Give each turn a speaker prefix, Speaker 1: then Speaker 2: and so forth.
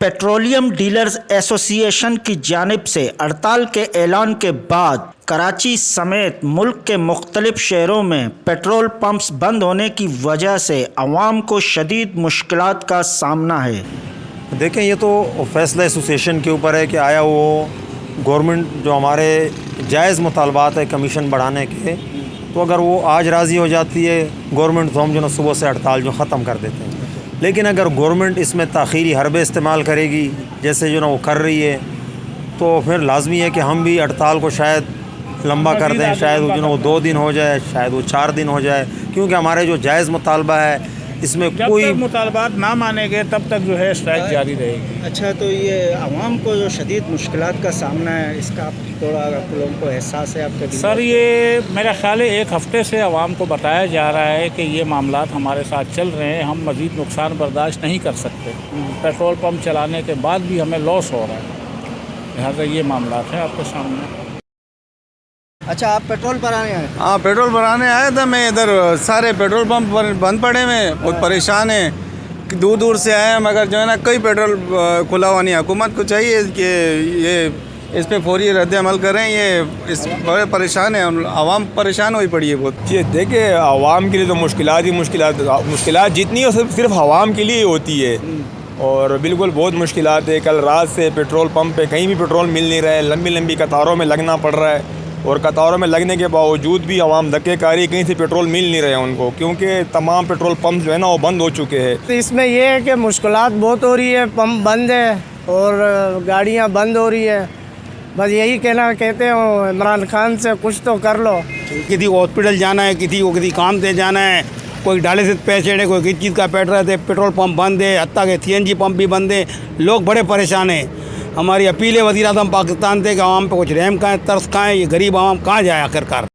Speaker 1: Petroleum dealers association की जानिब से हड़ताल के ऐलान के बाद कराची समेत मुल्क के मुख्तलिफ शहरों में पेट्रोल पंप्स बंद होने की वजह से अवाम को शदीद मुश्किलात का सामना है।
Speaker 2: देखें, ये तो फैसला एसोसिएशन के ऊपर है कि आया वो गवर्नमेंट जो हमारे जायज़ मुतालबात है कमीशन बढ़ाने के, तो अगर वो आज राज़ी हो जाती है गवर्नमेंट, तो हम जो ना सुबह से हड़ताल जो ख़त्म कर देते हैं। लेकिन अगर गवर्नमेंट इसमें ताख़ीरी हरबे इस्तेमाल करेगी जैसे जो ना वो कर रही है, तो फिर लाजमी है कि हम भी हड़ताल को शायद लंबा कर दें, शायद वो जो ना वो 2 दिन हो जाए, शायद वो 4 दिन हो जाए, क्योंकि हमारे जो जायज़ मुतालबा है इसमें कोई
Speaker 3: मुतालबात ना मानेंगे तब तक जो है स्ट्राइक जारी रहेगी।
Speaker 1: अच्छा, तो ये आवाम को जो शदीद मुश्किलात का सामना है, इसका आप थोड़ा आप लोगों को एहसास है आपके?
Speaker 3: सर, ये मेरा ख्याल है 1 हफ़्ते से आवाम को बताया जा रहा है कि ये मामलात हमारे साथ चल रहे हैं, हम मज़ीद नुकसान बर्दाश्त नहीं कर सकते। पेट्रोल पंप चलाने के बाद भी हमें लॉस हो रहा है, लिहाजा ये मामलात हैं आपके सामने।
Speaker 1: अच्छा, आप पेट्रोल भराने आए?
Speaker 4: हाँ, पेट्रोल भराने आया था मैं। इधर सारे पेट्रोल पंप बंद पड़े हुए, बहुत परेशान हैं। दूर दूर से आए हैं, मगर जो है ना कोई पेट्रोल खुला हुआ नहीं। हुकूमत को चाहिए कि ये इस पे फौरी रद्द अमल करें। ये इस बड़े परेशान है, आवाम परेशान हुई पड़ी है बहुत।
Speaker 5: ये देखिए, आवाम के लिए तो मुश्किलात जितनी हो सिर्फ आवाम के लिए होती है, और बिल्कुल बहुत मुश्किलात है। कल रात से पेट्रोल पंप पे कहीं भी पेट्रोल मिल नहीं रहा है, लंबी लंबी कतारों में लगना पड़ रहा है, और कतारों में लगने के बावजूद भी आवाम धक्के कारी, कहीं से पेट्रोल मिल नहीं रहे हैं उनको, क्योंकि तमाम पेट्रोल पंप जो है ना वो बंद हो चुके हैं।
Speaker 6: तो इसमें ये है कि मुश्किलात बहुत हो रही है, पंप बंद है और गाड़ियाँ बंद हो रही है। बस यही कहते हो इमरान खान से कुछ तो कर लो।
Speaker 7: किसी को हॉस्पिटल जाना है, किसी को किसी काम से जाना है, कोई डायलिसिस पेशेंट है, कोई किस चीज़ का पेट है, पेट्रोल पंप बंद है, हत्ता के CNG पंप भी बंद है। लोग बड़े परेशान हैं। हमारी अपील है वज़ीर आज़म पाकिस्तान से कि आवाम पे कुछ रहम खाएँ, तरस खाएँ। ये गरीब आवाम कहाँ जाए आखिरकार।